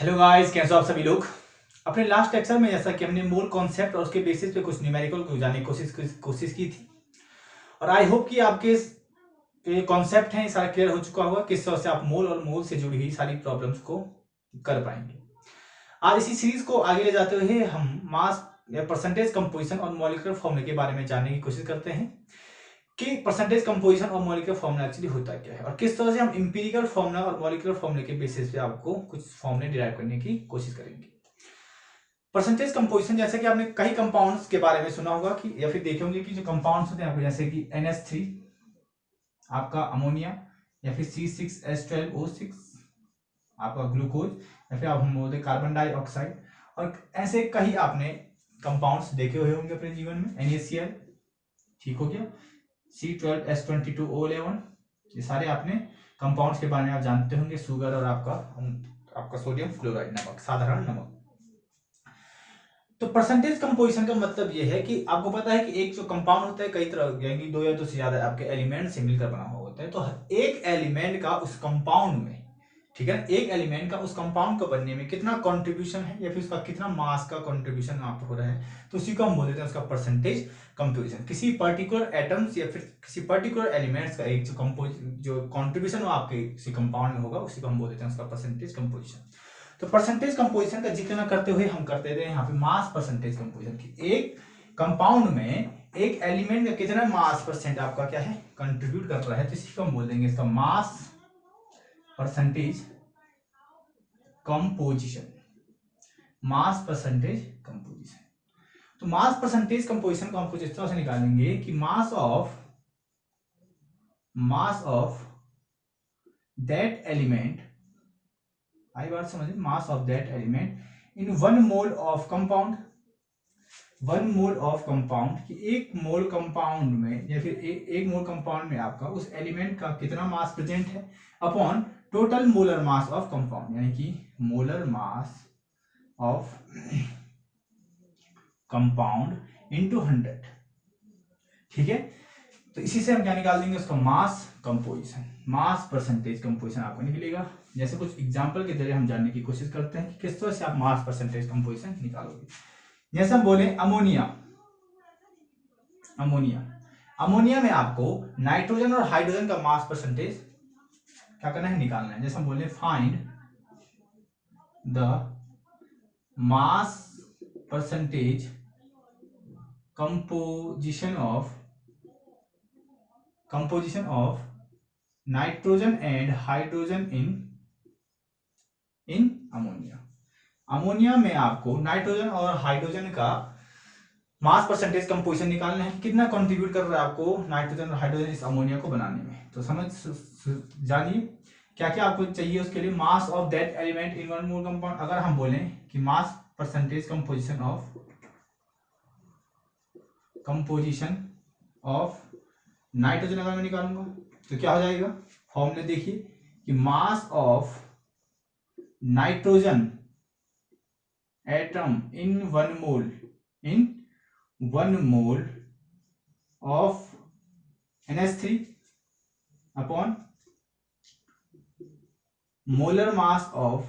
Hello guys, कैसे हो आप सभी लोग। अपने लास्ट लेक्चर में जैसा कि हमने मोल कॉन्सेप्ट और उसके बेसिस पे कुछ न्यूमेरिकल को जानने की कोशिश की थी और आई होप कि आपके ये कॉन्सेप्ट हैं सारा क्लियर हो चुका होगा किस तरह से आप मोल और मोल से जुड़ी हुई सारी प्रॉब्लम्स को कर पाएंगे। आज इसी सीरीज को आगे ले जाते हुए हम मास या परसेंटेज कंपोजिशन और मॉलिक्यूलर फॉर्मूले के बारे में जानने की कोशिश करते हैं कि परसेंटेज कंपोजिशन और मॉलिक्यूलर फॉर्मूला एक्चुअली होता क्या है और किस तरह से हम इंपीरिकल फॉर्मूला और मॉलिक्यूलर फॉर्मूले के बेसिस पे आपको कुछ फॉर्मूले डिराइव करने की कोशिश करेंगे। परसेंटेज कंपोजिशन, जैसे कि आपने कई कंपाउंड्स के बारे में सुना होगा कि या फिर देखे होंगे कि जो कंपाउंड्स होते हैं आपको, जैसे कि NH3 आपका अमोनिया, या फिर C6H12O6 आपका ग्लूकोज, या फिर आप हम बोलते हैं कार्बन डाइऑक्साइड, और ऐसे कई आपने कंपाउंड्स देखे हुए होंगे अपने जीवन में। NaCl ठीक हो गया, C12H22O11, ये सारे आपने कंपाउंड्स के बारे में आप जानते होंगे। शुगर और आपका सोडियम फ्लोराइड नमक, साधारण नमक। तो परसेंटेज कंपोजिशन का मतलब यह है कि आपको पता है कि एक जो कंपाउंड होता है कई तरह, यानी दो या दो से ज्यादा आपके एलिमेंट से मिलकर बना हुआ होता है। तो एक एलिमेंट का उस कंपाउंड में, ठीक है, एक एलिमेंट का उस कंपाउंड को बनने में कितना कंट्रीब्यूशन है या फिर उसका कितना मास का कंट्रीब्यूशन वहां पर हो रहा है, तो उसी को हम बोल देते हैं उसका परसेंटेज कंपोजिशन। किसी पर्टिकुलर एटम्स या फिर किसी पर्टिकुलर एलिमेंट्स का एक जो कंट्रीब्यूशन आपके किसी कंपाउंड में होगा, उसी को हम बोल देते हैं उसका परसेंटेज कंपोजिशन। तो परसेंटेज कंपोजिशन का जिक्र न करते हुए हम करते थे यहाँ पे मास परसेंटेज कंपोजिशन की। एक कंपाउंड में एक एलिमेंट का कितना मास परसेंट आपका क्या है, कंट्रीब्यूट कर रहा है, तो इसी को हम बोल देंगे इसका mass percentage composition. Mass percentage composition. तो मास परसेंटेज कंपोजिशन को हम कुछ इस तरह से निकालेंगे कि मास ऑफ दैट एलिमेंट, आई बात समझे, mass of that element in 1 mole of compound. 1 mole of compound की एक मोल कंपाउंड में या फिर एक मोल कंपाउंड में आपका उस एलिमेंट का कितना मास प्रेजेंट है upon total molar mass of compound, यानी कि molar mass of compound into 100। ठीक है, तो इसी से हम क्या निकाल देंगे, उसका मास कंपोजिशन, मास परसेंटेज कंपोजिशन आपको निकलेगा। जैसे कुछ एग्जांपल के जरिए हम जानने की कोशिश करते हैं कि किस तरह से आप मास परसेंटेज कंपोजिशन निकालोगे। जैसे हम बोले अमोनिया, अमोनिया में आपको नाइट्रोजन और हाइड्रोजन का मास परसेंटेज क्या करना है, निकालना है। जैसे हम बोले find the mass percentage composition of nitrogen and hydrogen in ammonia. Ammonia में आपको नाइट्रोजन और हाइड्रोजन का मास परसेंटेज कंपोजिशन निकालना है, कितना कंट्रीब्यूट कर रहा है आपको नाइट्रोजन और हाइड्रोजन इस अमोनिया को बनाने में। तो समझ जानिए क्या क्या आपको चाहिए उसके लिए। Mass of that element in 1 mole compound, अगर हम बोलें कि mass percentage composition of nitrogen अगर मैं निकालूंगा तो क्या हो जाएगा, फॉर्मूले देखिए कि mass of nitrogen atom in 1 mole of NH3 upon molar mass of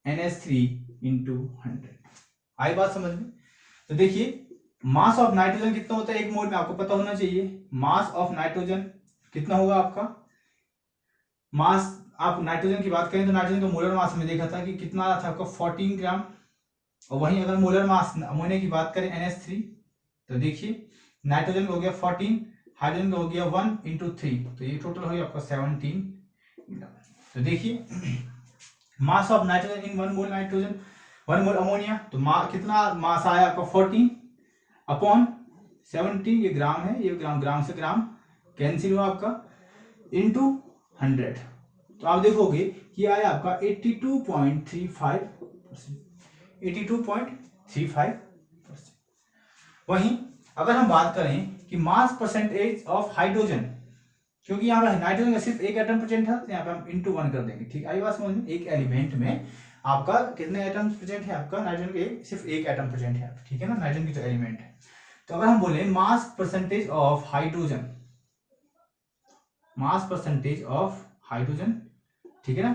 NH3 into 100। आई बात समझ में। तो देखिए मास ऑफ नाइट्रोजन कितना होता है एक मोल में, आपको पता होना चाहिए। मास ऑफ नाइट्रोजन कितना होगा आपका मास, आप नाइट्रोजन की बात करें तो नाइट्रोजन का मोलर मास में देखा था कि कितना था आपका 14 ग्राम। और वहीं अगर मोलर मास अमोनिया की बात करें NH3, तो देखिए नाइट्रोजन का हो गया 14, हाइड्रोजन का हो गया 1 इंटू 3, तो ये टोटल हो गया आपका 17 ग्राम। तो देखिए mass of nitrogen in 1 mole nitrogen, 1 mole ammonia, तो कितना मास आया आपका 14 अपॉन 17, ये ग्राम है, ये ग्राम से ग्राम कैंसिल हुआ आपका, इंटू 100। तो आप देखोगे कि आया आपका 82.35%। वहीं अगर हम बात करें कि मास परसेंटेज ऑफ हाइड्रोजन, क्योंकि यहाँ पे नाइट्रोजन का सिर्फ एक एटम प्रेजेंट था, तो यहाँ पे हम इंटू 1 कर देंगे। ठीक, आई बात समझ में। एक एलिमेंट में आपका कितने एटम्स प्रेजेंट है, आपका नाइट्रोजन के सिर्फ एक एटम प्रेजेंट है, ठीक है ना, नाइट्रोजन की जो एलिमेंट है। तो अगर हम बोले मास परसेंटेज ऑफ हाइड्रोजन, ठीक है ना,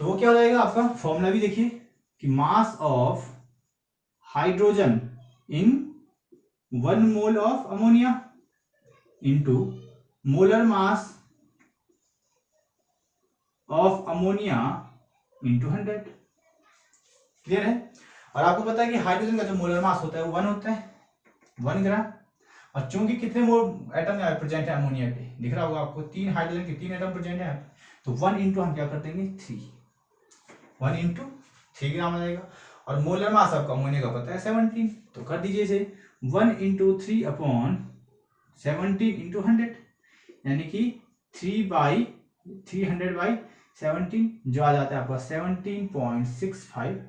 तो वो क्या हो जाएगा आपका फॉर्मूला भी देखिए कि mass of hydrogen in 1 mole of ammonia into molar mass of ammonia into 100। Clear है। और आपको पता है कि हाइड्रोजन का जो मोलर मास होता है वो 1 होता है, 1 ग्राम। और चूंकि कितने मोल एटम यहाँ प्रेजेंट है अमोनिया पे, दिख रहा होगा आपको 3 हाइड्रोजन के 3 एटम प्रेजेंट है, तो 1 इंटू हम क्या कर देंगे 3, 1 इंटू 3 ग्राम आ जाएगा। और मोलर मास आपका अमोनिया का पता है 17, तो कर दीजिए इसे 1 इंटू 3 अपॉन 17 इंटू 100, यानी कि 3/300/17 जो आ जाता है आपका 17.65%।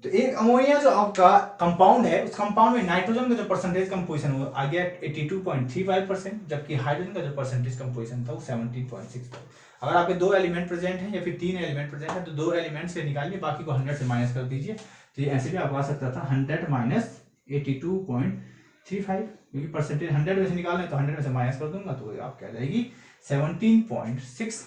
तो एक अमोनिया जो आपका कंपाउंड है, उस कंपाउंड में नाइट्रोजन का जो परसेंटेज कंपोजिशन वो आ गया 82.35%, जबकि हाइड्रोजन का जो परसेंटेज कंपोजिशन था वो 17.65। अगर आपके 2 एलिमेंट प्रेजेंट हैं या फिर 3 एलिमेंट प्रेजेंट है तो 2 एलिमेंट से निकालिए, बाकी को 100 से माइनस कर दीजिए। तो ये ऐसे भी आपको आ सकता था 100 माइनस 82.35, क्योंकि परसेंटेज 100 में से निकालना है तो 100 में से माइनस कर दूंगा तो आपकी आ जाएगी 17.65।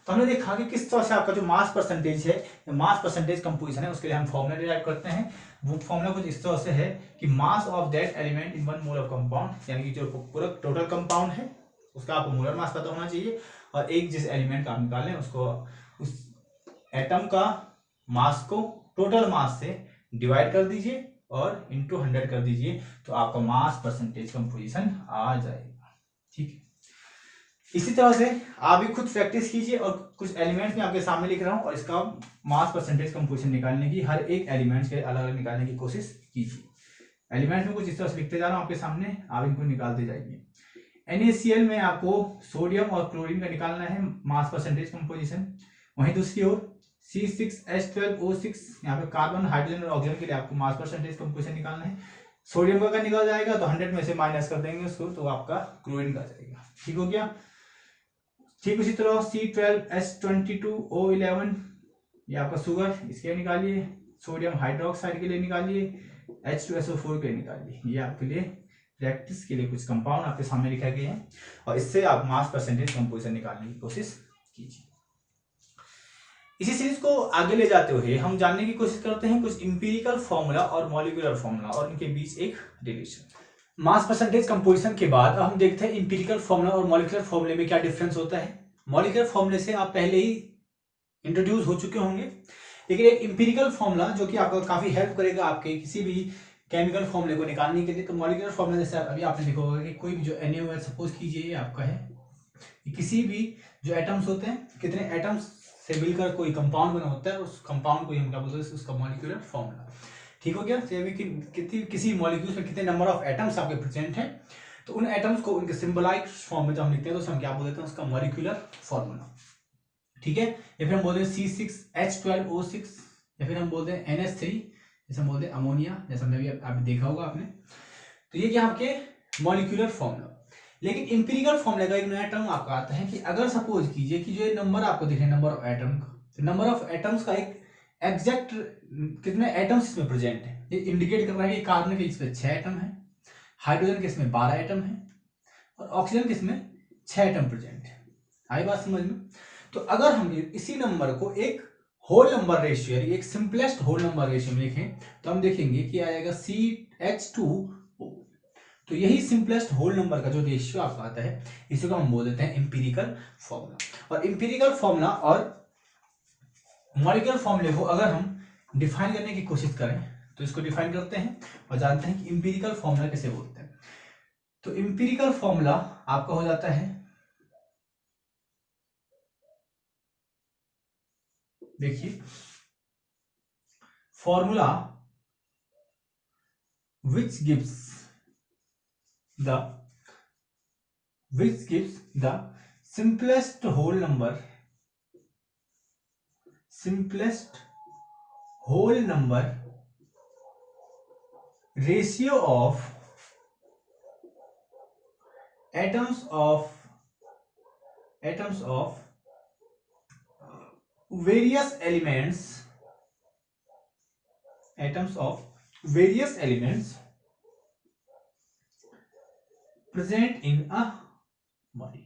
तो हमने देखा कि किस तरह से आपका जो मास परसेंटेज है, मास परसेंटेज कंपोजिशन है, उसके लिए हम फॉर्मूला डिराइव करते हैं। वो फॉर्मूला कुछ इस तरह से है कि mass of that element in 1 mole of compound, यानी कि जो पूरा टोटल कंपाउंड है उसका आपको मोलर मास पता होना चाहिए, और एक जिस एलिमेंट का आप निकाल लें उसको उस एटम का मास को टोटल मास से डिवाइड कर दीजिए और इंटू 100 कर दीजिए, तो आपका मास परसेंटेज कंपोजिशन आ जाएगा। ठीक है। इसी तरह से आप भी खुद प्रैक्टिस कीजिए, और कुछ एलिमेंट्स में आपके सामने लिख रहा हूं और इसका मास परसेंटेज कंपोजिशन निकालने की, हर एक एलिमेंट्स के अलग अलग निकालने की कोशिश कीजिए। एलिमेंट में कुछ इस तरह से लिखते जा रहा हूं आपके सामने, आप इनको निकालते जाइए। NaCl में आपको सोडियम और क्लोरीन का निकालना है मास परसेंटेज कंपोजिशन। वहीं दूसरी ओर C6H12O6, यहाँ पे कार्बन हाइड्रोजन और ऑक्सीजन के लिए आपको मास परसेंटेज कंपोजिशन निकालना है। सोडियम का निकल जाएगा तो 100 में से माइनस कर देंगे उसको, तो आपका क्लोरीन का जाएगा। ठीक हो गया। ठीक उसी तरह C12H22O11 ये आपका शुगर, इसके लिए निकालिए। सोडियम हाइड्रोक्साइड के लिए निकालिए। H2SO4 के लिए निकालिए। ये आपके लिए प्रैक्टिस के लिए कुछ कंपाउंड आपके सामने लिखा गया है, और इससे आप मास परसेंटेज कंपोजिशन निकालने की कोशिश कीजिए। इसी सीरीज को आगे ले जाते हुए हम जानने की कोशिश करते हैं कुछ इंपीरिकल फॉर्मूला और मॉलिक्यूलर फॉर्मूला और इनके बीच एक रिलेशन। मास परसेंटेज कंपोजिशन के बाद हम देखते हैं इंपीरिकल फॉर्मूला और मॉलिक्यूलर फॉर्मूले में क्या डिफरेंस होता है। मॉलिक्यूलर फॉर्मूले से आप पहले ही इंट्रोड्यूस हो चुके होंगे, लेकिन एक इंपीरिकल फॉर्मूला जो कि आपको काफी हेल्प करेगा आपके किसी भी केमिकल फॉर्मूले को निकालने के लिए। तो मॉलिक्यूलर फॉर्मूला जैसे अभी आपने देखा होगा कि कोई भी जो NaOH सपोज कीजिए आपका है, किसी भी जो एटम्स होते हैं, कितने एटम्स से मिलकर कोई कंपाउंड बना होता है, उस कंपाउंड को हम क्या बोलते हैं, उसका मॉलिक्यूलर फॉर्मूला। ठीक हो गया। किसी मॉलिक्यूल्स में कितने नंबर ऑफ एटम्स आपके प्रेजेंट हैं, तो उन एटम्स को उनके सिंबलाइज्ड फॉर्म में जब हम लिखते हैं तो हम क्या बोलते हैं, उसका मॉलिक्यूलर फॉर्मूला। ठीक है। या फिर हम बोलते हैं C6H12O6, या फिर हम बोलते हैं NH3, जैसे हम बोलते हैं अमोनिया, जैसा हमने भी आप देखा होगा आपने। तो ये क्या आपके मॉलिक्यूलर फॉर्मूला। लेकिन इंपीरिकल फॉर्मूले का एक नया टर्म आपका आता है कि अगर सपोज कीजिए कि जो ये नंबर आपको दिख रहे हैं नंबर ऑफ एटम का, तो नंबर ऑफ एटम्स का एक एग्जैक्ट कितने एटम्स इसमें प्रेजेंट है ये इंडिकेट कर रहा है कि कार्बन के इसमें 6 एटम है, हाइड्रोजन के इसमें 12 एटम है, और ऑक्सीजन के इसमें 6 एटम प्रेजेंट है। आई बात समझ में। तो अगर हम इसी नंबर को एक होल नंबर रेशियो यानी एक सिंपलेस्ट होल नंबर रेशियो में लिखें तो हम देखेंगे कि आएगा CH2O। तो यही सिंपलेस्ट होल नंबर का जो रेशियो आपका आता है इसी को हम बोल देते हैं इंपीरिकल फॉर्मूला। और इंपीरिकल फॉर्मूला और मॉलिक्यूलर फॉर्मूले को अगर हम डिफाइन करने की कोशिश करें तो इसको डिफाइन करते हैं और जानते हैं कि इंपीरिकल फॉर्मूला कैसे बोलते हैं। तो इंपीरिकल फॉर्मूला आपका हो जाता है, देखिए, formula which gives the simplest whole number ratio of atoms of various elements present in a molecule।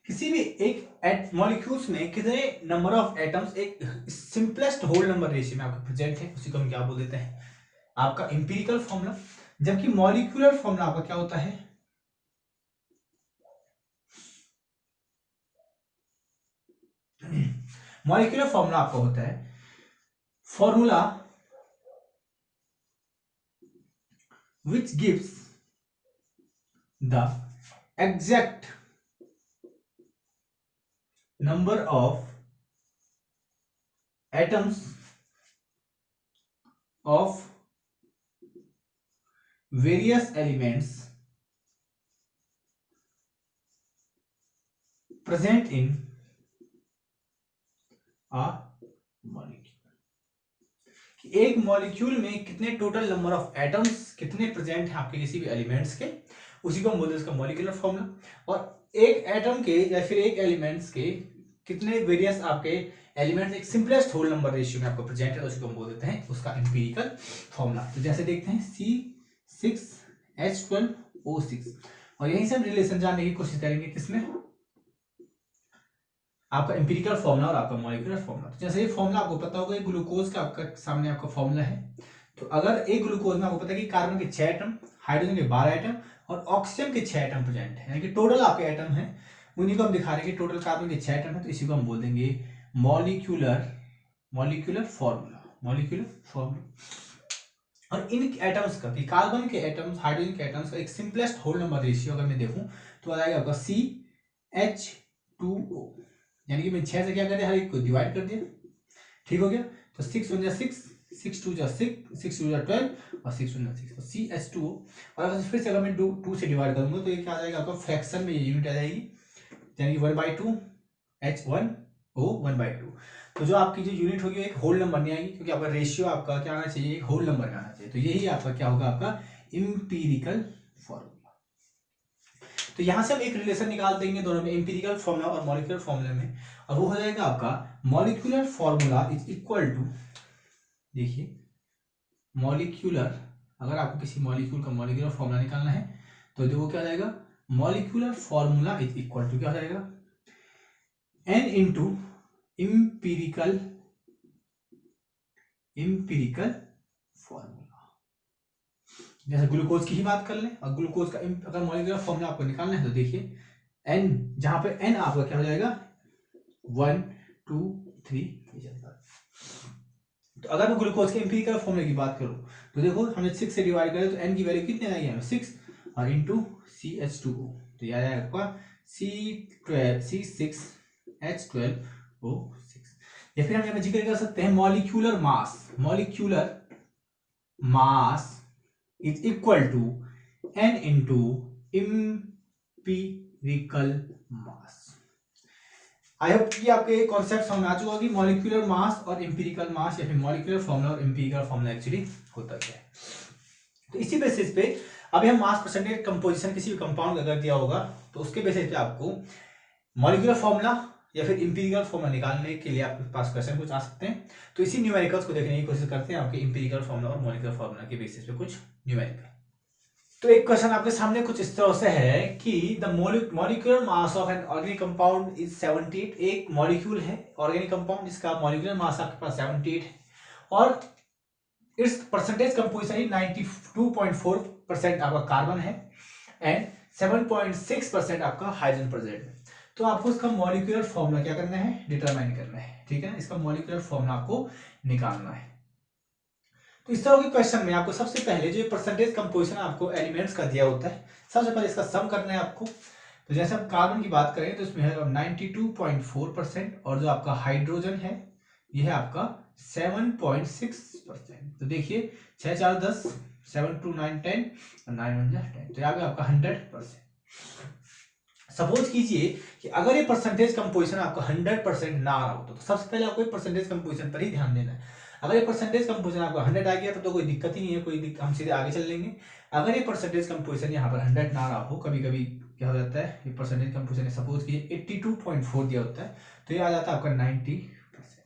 किसी भी एक मॉलिक्यूल्स में कितने नंबर ऑफ एटम्स एक सिंपलेस्ट होल नंबर रेशियो में आपका प्रेजेंट है, उसी को हम क्या बोल देते हैं, आपका इंपीरिकल फॉर्मूला। जबकि मॉलिक्यूलर फॉर्मूला आपका क्या होता है, मॉलिक्यूलर फॉर्मूला आपका होता है formula which gives the exact number of atoms of various elements present in a molecule। एक मॉलिक्यूल में कितने टोटल नंबर ऑफ एटम्स कितने प्रेजेंट हैं आपके किसी भी एलिमेंट्स के, उसी को हम बोलते हैं इसका मॉलिक्यूलर फॉर्मूला। और एक एटम के या फिर एक एलिमेंट्स के कितने वेरियस आपके एलिमेंट्स एक सिंपलेस्ट होल नंबर रेशियो में आपको प्रेजेंट है, उसी को हम बोल देते हैं उसका एम्पिरिकल फॉर्मूला। तो जैसे देखते हैं C6H12O6, और यहीं से हम रिलेशन जानने की कोशिश करेंगे किसमें, आपका एम्पिरिकल फॉर्मूला और आपका मॉलिक्यूलर फॉर्मूला। तो जैसे ये फॉर्मूला आपको पता होगा, ग्लूकोज का आपका सामने आपका फॉर्मूला है। तो अगर एक ग्लूकोज में आपको पता है कि कार्बन के 6 एटम, हाइड्रोजन के 12 एटम और ऑक्सीजन के 6 एटम प्रेजेंट है, यानी कि टोटल आपके एटम है, उन्हीं को हम दिखा रहे हैं कि टोटल कार्बन के 6 एटम है, तो इसी को हम बोल देंगे मॉलिक्यूलर फॉर्मूला। और इन एटम्स का, कार्बन के एटम्स, हाइड्रोजन के एटम्स का एक सिंपलेस्ट होल नंबर रेशियो अगर मैं देखूं तो आ जाएगा आपका CH2O, यानी कि मैं 6 से क्या कर दिया, हर एक को डिवाइड कर दिया, ठीक हो गया। तो 6 1 जा 6, 6 2 जा 6, 6 2 जा 12 और 6 1 जा 6, तो CH2O। और अगर फिर से अगर मैं 2 से डिवाइड करूंगा तो ये क्या आ जाएगा आपका फ्रैक्शन में, ये यूनिट आ जाएगी, यानी कि 1/2 H1O 1/2। तो जो आपकी जो यूनिट होगी एक होल नंबर नहीं आएगी, क्योंकि आपका रेशियो आपका क्या आना चाहिए, एक होल नंबर का आना चाहिए। तो यही आपका क्या होगा, आपका इंपीरिकल फॉर्मूला। तो यहां से हम एक रिलेशन निकाल देंगे दोनों में, इंपीरिकल फॉर्मूला और मॉलिक्यूलर फॉर्मूला में, और वो हो जाएगा आपका molecular formula is equal to, देखिए मॉलिक्यूलर, अगर आपको किसी मॉलिक्यूल का मॉलिक्यूलर फॉर्मूला निकालना है तो देखो क्या हो जाएगा, molecular formula is equal to क्या हो जाएगा, N इंटू इंपीरिकल फॉर्मूला। जैसे ग्लूकोज की ही बात कर लें, और ग्लूकोज का अगर मॉलिक्यूलर फॉर्मूला आपको निकालना है तो देखिए N, जहां पे N आपका क्या हो जाएगा 1 2 3। तो अगर मैं ग्लूकोज के इंपीरिकल फॉर्मूले की बात करूं तो देखो हमने 6 से डिवाइड करें तो N की वैल्यू कितनी आएगी हमें 6, और इंटू CH2O, तो यह आएगा आपका C6H12O6। या फिर हम यहाँ जिक्र कर सकते हैं molecular mass is equal to N into empirical mass. I hope कि आपके कॉन्सेप्ट समझ आ चुका होगी, मॉलिक्यूलर मास और इंपीरिकल मास, या फिर मॉलिक्यूलर फॉर्मूला और इंपीरिकल फॉर्मूला एक्चुअली होता क्या है। तो इसी बेसिस पे अभी हम मास परसेंटेज कंपोजिशन किसी भी कंपाउंड का अगर दिया होगा तो उसके बेसिस पे आपको मॉलिक्यूलर फॉर्मूला या फिर इंपीरिकल फॉर्मूला निकालने के लिए आपके पास क्वेश्चन कुछ आ सकते हैं। तो इसी न्यूमेरिकल्स को देखने की कोशिश करते हैं, आपके इंपीरिकल फॉर्मूला और मॉलिक्यूलर फॉर्मूला के बेसिस पे कुछ न्यूमेरिकल। तो एक क्वेश्चन आपके सामने कुछ इस तरह से है कि the molecular mass of an organic compound is 78। एक मॉलिक्यूल है ऑर्गेनिक कंपाउंड जिसका मॉलिक्यूलर मास आपके पास 78 है, और इट्स परसेंटेज कंपोजिशन इज 92.4% आपका कार्बन है एंड 7.6% आपका हाइड्रोजन प्रेजेंट है। तो आपको इसका मॉलिक्यूलर फॉर्मूला क्या करना है, डिटरमाइन करना है, ठीक है ना। इसका मॉलिक्यूलर फॉर्मूला आपको निकालना है। तो इस तरह के क्वेश्चन में आपको सबसे पहले जो परसेंटेज कंपोजिशन आपको एलिमेंट्स का दिया होता है, सबसे पहले इसका सम करना है आपको। तो जैसे हम कार्बन की बात करें तो इसमें है 92.4%, और जो आपका हाइड्रोजन है यह है आपका 7.6%। तो देखिए 6 4 10, 7 2 9 10 और 9 1 10, तो यहाँ पे आपका 100%। सपोज कीजिए कि अगर ये परसेंटेज कंपोजिशन आपका 100% ना आ रहा हो तो सबसे पहले आपको परसेंटेज कंपोजिशन पर ही ध्यान देना है। अगर ये परसेंटेज कंपोजिशन आपका 100 आ गया तो कोई दिक्कत ही नहीं है, हम सीधे आगे चल लेंगे। अगर ये परसेंटेज कंपोजिशन यहाँ पर 100 ना आ रहा हो, कभी कभी क्या हो जाता है, ये परसेंटेज कंपोजिशन सपोज कीजिए 82.4 दिया होता है, तो ये आ जाता है आपका 90%।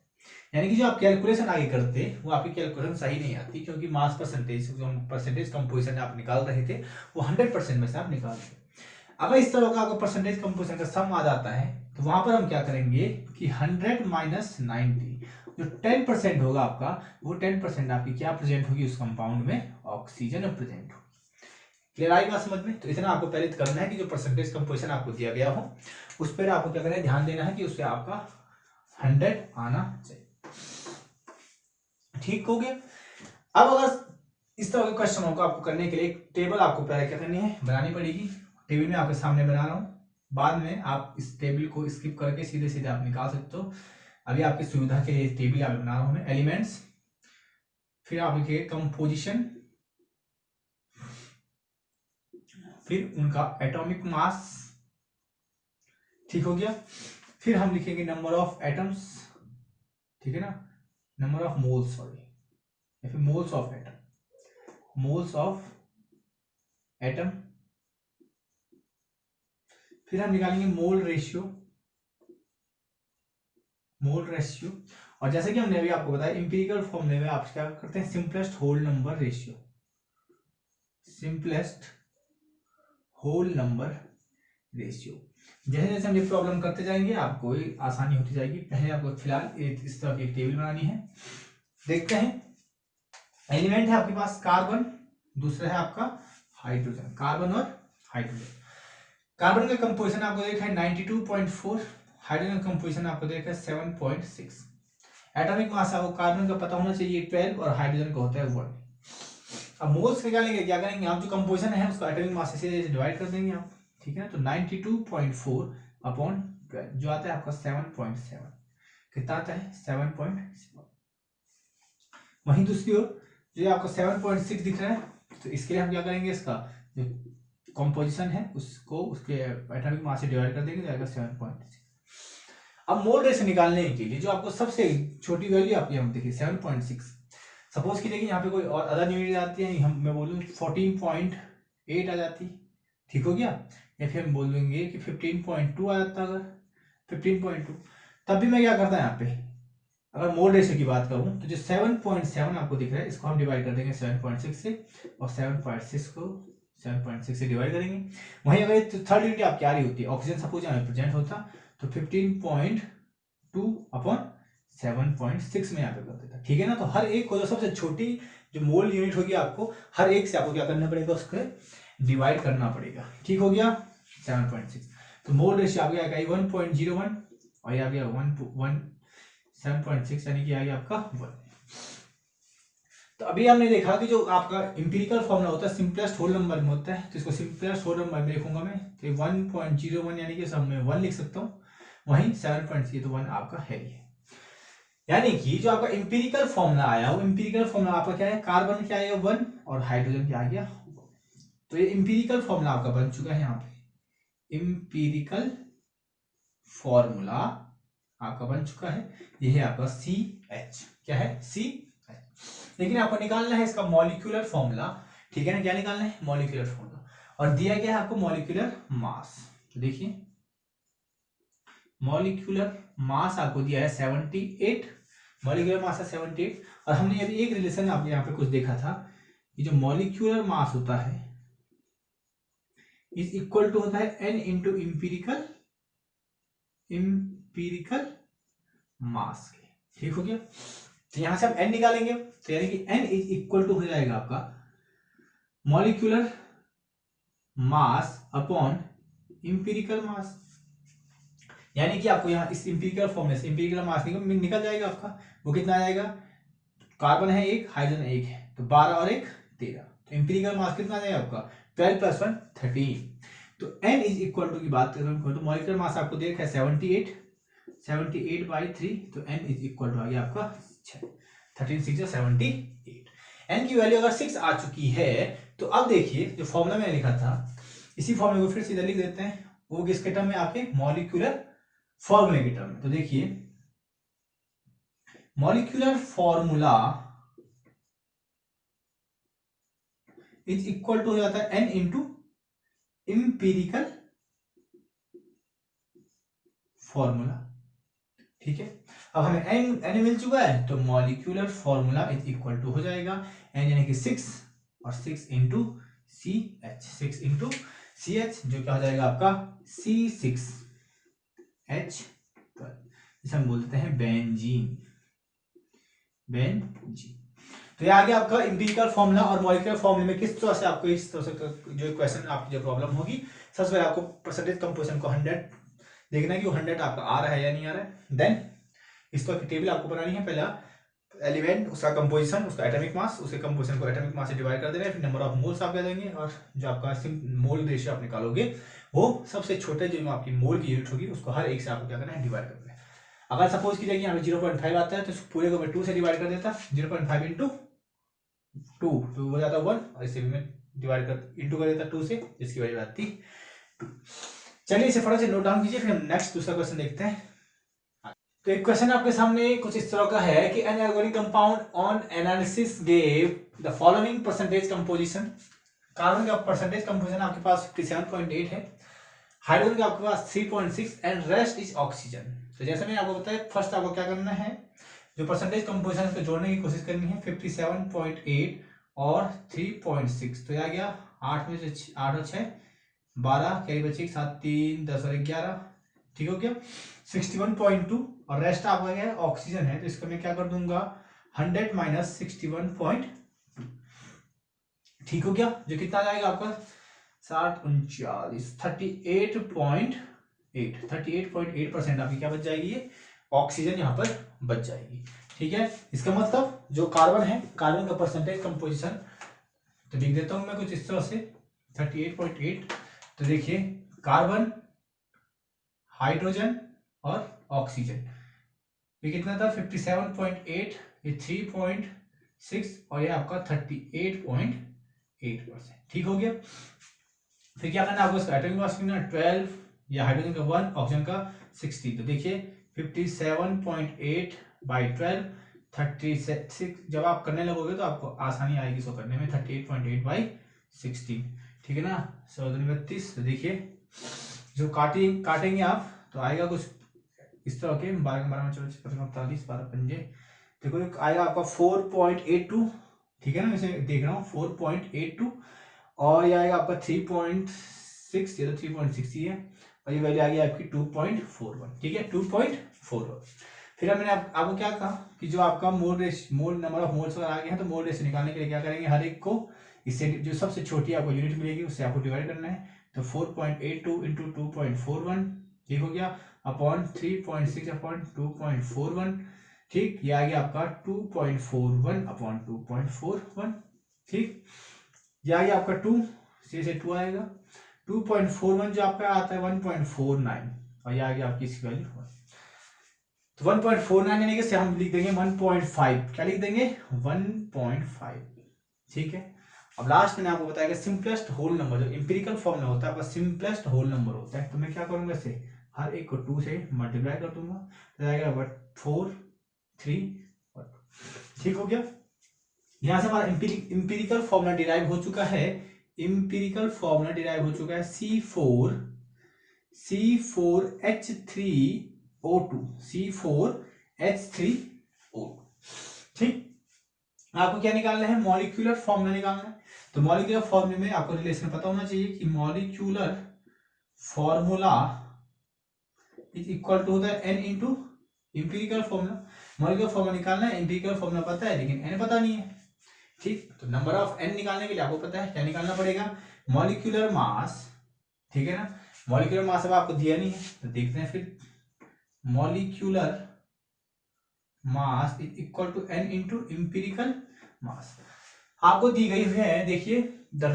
यानी कि जो आप कैलकुलेशन आगे करते वो आपकी कैलकुलेशन सही नहीं आती, क्योंकि मास परसेंटेज जो परसेंटेज कंपोजिशन आप निकाल रहे थे वो 100% में से आप निकाल रहे। अगर इस तरह का आपको परसेंटेज कंपोजिशन का सम आ जाता है तो वहां पर हम क्या करेंगे कि 100 माइनस 90, जो 10% होगा आपका, वो 10% आपकी क्या प्रेजेंट होगी उस कंपाउंड में, ऑक्सीजन प्रेजेंट होगी। क्लियर आई बात समझ में? तो इतना आपको पहले करना है कि जो परसेंटेज कंपोजिशन आपको दिया गया हो उस पर आपको क्या करना है, ध्यान देना है कि उससे आपका 100 आना चाहिए। ठीक हो गया। अब अगर इस तरह के क्वेश्चनों को आपको करने के लिए एक टेबल आपको पहले क्या करनी है, बनानी पड़ेगी। टेबल में आपके सामने बना रहा हूं, बाद में आप इस टेबल को स्किप करके सीधे सीधे आप निकाल सकते हो। अभी आपकी सुविधा के लिए टेबल आप बना रहा हूं मैं। एलिमेंट्स, फिर आप लिखिए कंपोजिशन, फिर उनका एटॉमिक मास, ठीक हो गया। फिर हम लिखेंगे नंबर ऑफ एटम्स, ठीक है ना, नंबर ऑफ मोल्स, सॉरी, या फिर moles of atom, moles of atom. फिर हम निकालेंगे मोल रेशियो, मोल रेशियो। और जैसे कि हमने अभी आपको बताया इंपीरिकल फॉर्मूले में आप क्या करते हैं, simplest whole number ratio, simplest whole number ratio. जैसे जैसे हम ये प्रॉब्लम करते जाएंगे आपको आसानी होती जाएगी। पहले आपको फिलहाल इस तरह की एक टेबल बनानी है। देखते हैं, एलिमेंट है आपके पास कार्बन, दूसरा है आपका हाइड्रोजन, कार्बन और हाइड्रोजन। कार्बन का कंपोजिशन आपको देखा है 92.4, हाइड्रोजन कंपोजिशन आपको देखा है 7.6। एटॉमिक मास आपको कार्बन का पता होना चाहिए 12 और हाइड्रोजन का होता है 1। अब मोल्स निकालेंगे, क्या करेंगे आप, जो कंपोजिशन है उसका एटॉमिक मास से डिवाइड कर देंगे आप, ठीक है ना। तो 92.4 अपॉन 12 जो आता है आपका 7.7, कितना आता है 7.7। वहीं दूसरी ओर जो आपको 7.6 दिख रहा है, तो इसके लिए हम क्या करेंगे, इसका जो कंपोजिशन है उसको उसके एटॉमिक मास से डिवाइड कर देंगे, तो आएगा 7.6। अब मोल रेशियो निकालने के लिए जो आपको सबसे छोटी वैल्यू आपकी हम देखिए 7.6, सपोज कीजिए कि यहाँ पे कोई और अदर यूनिट आती है, हम मैं बोलूँ 14.8 आ जाती, ठीक हो गया, या फिर हम बोल देंगे कि 15.2 आ जाता, अगर 15.2, तब भी मैं क्या करता है यहाँ पे, अगर मोल रेशियो की बात करूं तो जो 7.7 आपको दिख रहा है इसको हम डिवाइड कर देंगे 7.6 से, और 7.6 को 7.6 से डिवाइड करेंगे। वहीं अगर थर्ड यूनिट आपकी आ रही होती है, ऑक्सीजन सपोज यहाँ प्रेजेंट होता, तो 15.2 अपॉन 7.6 में यहाँ पे कर देता, ठीक है ना। तो हर एक को जो सबसे छोटी जो मोल यूनिट होगी आपको हर एक से आपको क्या करना पड़ेगा, उसको डिवाइड करना पड़ेगा, ठीक हो गया 7.6। तो मोल रेशियो आ गया 1.01 और ये आ गया 7.6 यानी कि आ गया आपका 1। तो अभी हमने देखा कि जो आपका इंपीरिकल फॉर्मूला होता है सिंपलेस्ट होल नंबर में होता है, तो इसको सिंपलेस्ट होल नंबर में लिखूंगा मैं, तो 1.01 यानी कि सब में 1 लिख सकता हूँ, वहीं 7.6 तो 1 आपका है ही है। यानी कि जो आपका इंपीरिकल फॉर्मूला आया वो इंपीरिकल फॉर्मूला आपका क्या है, कार्बन क्या आएगा 1 और हाइड्रोजन क्या आ गया 1। तो ये इंपीरिकल फॉर्मूला आपका बन चुका है, यहाँ पे इंपीरिकल फॉर्मूला आपका बन चुका है, ये है आपका CH, क्या है CH। लेकिन आपको निकालना है इसका मॉलिक्यूलर फॉर्मूला, ठीक है ना, क्या निकालना है मॉलिक्यूलर फॉर्मूला, और दिया गया है आपको मॉलिक्यूलर मास। तो देखिए मॉलिक्यूलर मास आपको दिया है 78, मॉलिक्यूलर मास है 78, और हमने अभी एक रिलेशन आपने यहाँ पे कुछ देखा था कि जो मॉलिक्यूलर मास होता है इज इक्वल टू होता है n इंटू इंपीरिकल मास के, ठीक हो गया। तो यहां से हम n निकालेंगे, तो यानी कि n इज इक्वल टू हो जाएगा आपका मॉलिक्यूलर मास अपॉन इंपीरिकल मास, यानी कि आपको यहाँ इस इंपीरिकल फॉर्मूले से इंपीरिकल मास निकल जाएगा आपका, वो कितना आ जाएगा, कार्बन है 1 हाइड्रोजन 1 है, तो 12 और 1 13, तो इंपीरिकल मास कितना आ जाएगा आपका 12 + 1 13। तो n इज इक्वल टू की बात करें तो मॉलिक्यूलर मास आपको देखा है 78/3, तो n इज इक्वल टू आ गया आपका 13 6 78। n की वैल्यू अगर 6 आ चुकी है तो अब देखिए जो फॉर्मूला मैंने लिखा था इसी फॉर्मूले को फिर सीधा लिख देते हैं, वो किसके टर्म में आपके मॉलिक्यूलर फॉर्मूले के टर्म में। तो देखिए molecular formula is equal to हो जाता है n इंटू इंपीरिकल फॉर्मूला, ठीक है। अब हमें n मिल चुका है, तो molecular formula is equal to हो जाएगा n यानी कि 6 और 6 इंटू CH, 6 इंटू CH जो क्या हो जाएगा आपका C6H12, जिसे हम बोलते हैं बेंजीन। तो ये आ गया आपका एम्पिरिकल फॉर्मूला। और मॉलिक्यूलर फॉर्मूले में किस तरह से आपको इस तरह से जो क्वेश्चन आपकी जो प्रॉब्लम होगी, सबसे पहले आपको परसेंटेज कंपोजिशन को 100 देखना है कि वो 100 आपका आ रहा है या नहीं आ रहा है। देन इसको टेबल आपको बनानी है, पहला एलिमेंट उसका कंपोजिशन, उसका एटॉमिक मास, उसके कंपोजिशन को एटॉमिक मास से डिवाइड कर देना है, फिर नंबर ऑफ मोल्स आप दे देंगे, और जो आपका मोल रेशियो आप निकालोगे वो सबसे छोटे जो आपकी मोल की यूनिट होगी उसको हर एक से आपको क्या करना है, डिवाइड करना है। अगर सपोज कीजिए यहाँ पे 0.5 आता है तो पूरे को मैं 2 से डिवाइड कर देता, 0.5 इंटू 2 तो हो जाता 1, और इसे भी मैं डिवाइड कर इंटू कर देता 2 से, जिसकी वजह आती 2। चलिए इसे फटाफट से नोट डाउन कीजिए, फिर हम नेक्स्ट दूसरा क्वेश्चन देखते हैं। तो एक क्वेश्चन आपके सामने कुछ इस तरह का है कि an organic compound on analysis gave the following percentage composition. Carbon का परसेंटेज कंपोजिशन आपके पास 57.8 है, हाइड्रोजन का आपके पास 3.6 एंड रेस्ट इज ऑक्सीजन। तो जैसे मैंने आपको बताया, फर्स्ट आपको क्या करना है, जो परसेंटेज कंपोजिशन को जोड़ने की कोशिश करनी है, 57.8 और 3.6, तो आ गया 8 में से 8 और 6 12, कैरी बची 7 3 10 और 11, ठीक हो गया 61.2, और रेस्ट आपका क्या है, ऑक्सीजन है, तो इसको मैं क्या कर दूंगा 100 माइनस 61.2, ठीक हो गया, जो कितना जाएगा आपका 60 39 38.8% आपकी क्या बच जाएगी, ये ऑक्सीजन यहाँ पर बच जाएगी। ठीक है, इसका मतलब जो कार्बन है, कार्बन का परसेंटेज कंपोजिशन तो लिख देता हूं मैं कुछ इस तरह से 38.8। तो देखिए कार्बन, हाइड्रोजन और ऑक्सीजन, ये कितना था 57.8, ये 3.6 और ये आपका 38.8%, ठीक हो गया। फिर क्या करना है आपको, इसका एटॉमिक मास कितना 12, या हाइड्रोजन का 1, ऑक्सीजन का 60। तो देखिए 57.8 बाई 12 36, जब आप करने लगोगे तो आपको आसानी आएगी इसको करने में, 38.8 बाई 16, ठीक है ना, 32। तो देखिए जो काटेंगे आप तो आएगा कुछ इस तरह के 12 में 44 12 पंजे, देखो आएगा आपका 4.82, ठीक है ना, मैं देख रहा हूँ 4.82, और ये आएगा आपका 3.6, ये तो 3.6 ही है, और ये वैल्यू आ गई आपकी 2.41, ठीक है 2.41। फिर मैंने आपको क्या कहा कि जो आपका मोल नंबर ऑफ मोल्स आ गए हैं, तो मोल रेशियो निकालने के लिए क्या करेंगे, हर एक को इससे जो सबसे छोटी आपको यूनिट मिलेगी उससे आपको डिवाइड करना है। तो 4.82 इंटू 2.41, ठीक हो गया, अपॉन 3.6 अपॉन 2.41, ठीक, ये आ गया आपका 2.41 अपॉन 2.41, ठीक, ये आ गया आपका 2 से 2 आएगा, 2.41 जो आपका आता है 1.49, और ये आ गया आपकी इसकी वैल्यू 1। तो 1.49 यानी कि हम लिख देंगे 1.5, क्या लिख देंगे 1.5, ठीक है। अब लास्ट मैंने आपको बताया कि सिंपलेस्ट होल नंबर जो इंपिरिकल फॉर्म में होता है आपका सिंपलेस्ट होल नंबर होता है, तो मैं क्या करूंगा, इसे हर एक को 2 से मल्टीप्लाई कर दूंगा, तो जाएगा 4 3 और 2, ठीक हो गया। यहां से हमारा इंपिरिकल फॉर्मूला डिराइव हो चुका है, इंपिरिकल फॉर्मूला डिराइव हो चुका है C4H3O2, C4H3O2, ठीक। आपको क्या निकालना है, मॉलिक्यूलर फॉर्मूला निकालना है। तो मॉलिक्यूलर फॉर्मूले में आपको रिलेशन पता होना चाहिए कि molecular formula is equal to होता है n into empirical formula. Molecular formula निकालना है, इंपिरिकल फॉर्मूला पता है लेकिन n पता नहीं है, ठीक। तो नंबर ऑफ n निकालने के लिए आपको पता है क्या निकालना पड़ेगा, मॉलिक्यूलर मास, ठीक है ना। मॉलिक्यूलर मास अब आपको दिया नहीं है, तो देखते हैं फिर, molecular mass is equal to n into empirical mass आपको दी गई है। देखिए the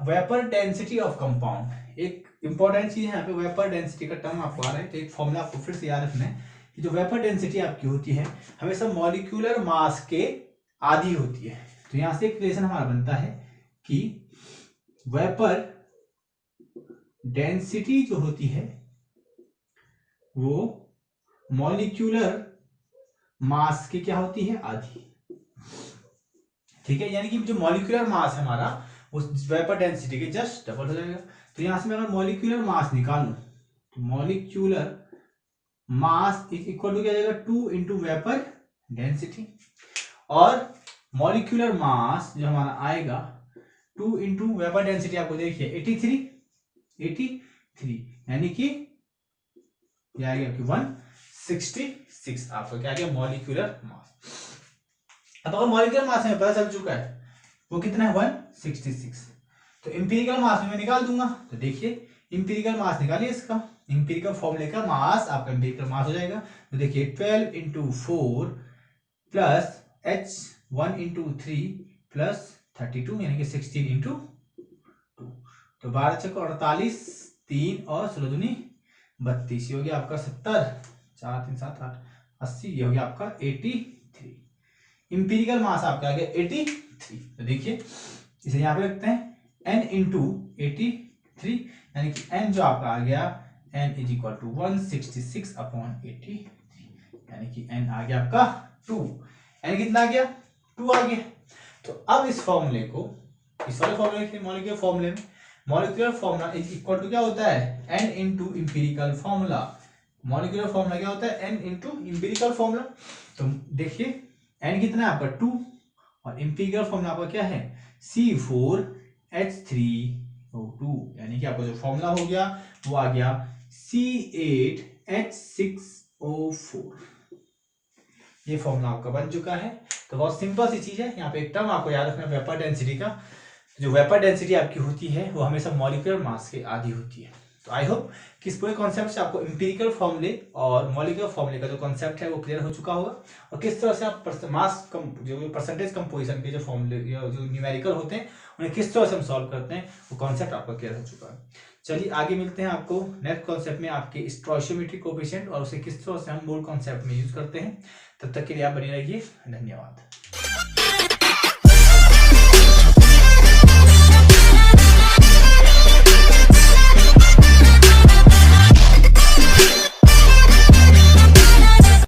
vapour density of compound, एक इंपॉर्टेंट चीज है यहाँ पे, वेपर डेंसिटी का टर्म आपको आ रहा है, तो एक फॉर्मूला आपको फिर से याद रखना है कि जो वेपर डेंसिटी आपकी होती है हमेशा मॉलिक्यूलर मास के आधी होती है। तो यहां से एक रिलेशन हमारा बनता है कि वेपर डेंसिटी जो होती है वो मॉलिक्यूलर मास की क्या होती है, आधी, ठीक है। यानी कि जो मॉलिक्यूलर मास है हमारा उस वेपर डेंसिटी के जस्ट डबल हो जाएगा। तो यहां से मैं अगर मॉलिक्यूलर मास निकालूं तो molecular mass is equal to क्या जाएगा 2 इंटू वेपर डेंसिटी, और मॉलिक्यूलर मास जो हमारा आएगा 2 इंटू वेपर डेंसिटी आपको देखिए 83, 83, यानी कि यह आ गया आपकी 166 आपका क्या आ गया मॉलिक्यूलर मास। अब अगर मॉलिक्यूलर मास में पता चल चुका है वो कितना है 166, तो इंपीरिकल मास में मैं निकाल दूंगा। तो देखिए इंपीरिकल मास निकालिए इसका, इंपीरिकल फॉर्मूले का मास आपका इंपीरिकल मास हो जाएगा। तो देखिए 12 into 4 plus H1 into 3 plus 32 यानी कि 16 इंटू 2, तो 12 छक्का 48, 3 और 16 दूनी 32, ये हो गया आपका 70, 4 3 7 8 80, ये हो गया आपका 83। इंपीरिकल मास आपका आ गया 83। तो देखिए इसे यहाँ पे रखते हैं n इंटू 83, यानी कि n जो आपका आ गया n is equal to 166 upon 83, यानी कि n आ गया आपका 2। n कितना आ गया 2 आ गया। तो अब इस फॉर्मूले को, इस वाले फॉर्मूले के मॉलिक्यूलर फॉर्मूले में, molecular formula is equal to क्या होता है n into empirical formula. Molecular formula क्या होता है n इंटू इंपीरिकल फॉर्मूला। तो देखिए n कितना है आपका 2 और इंपीरिकल फॉर्मूला आपका क्या है C4H3O2, यानी कि आपका जो फॉर्मूला हो गया वो आ गया C8H6O4। ये फॉर्मूला आपका बन चुका है। तो बहुत सिंपल सी चीज है। यहाँ पे एक टर्म आपको याद रखना वेपर डेंसिटी का। जो वेपर डेंसिटी आपकी होती है वो हमेशा मॉलिक्यूलर मास के आधी होती है। तो आई होप कि इस पूरे कॉन्सेप्ट से आपको इंपीरिकल फॉर्मूले और मॉलिक्यूलर फॉर्मूले का जो कॉन्सेप्ट है वो क्लियर हो चुका होगा, और किस तरह से आप मास जो परसेंटेज कंपोजिशन के जो फॉर्मूले या जो न्यूमेरिकल होते हैं उन्हें किस तरह से हम सॉल्व करते हैं, वो कॉन्सेप्ट आपका क्लियर हो चुका है। चलिए आगे मिलते हैं आपको नेक्स्ट कॉन्सेप्ट में आपके स्टोइशियोमेट्रिक कोएफिशिएंट और उसे किस तरह से हम मोल कॉन्सेप्ट में यूज करते हैं। तब तक के लिए आप बने रहिए। धन्यवाद।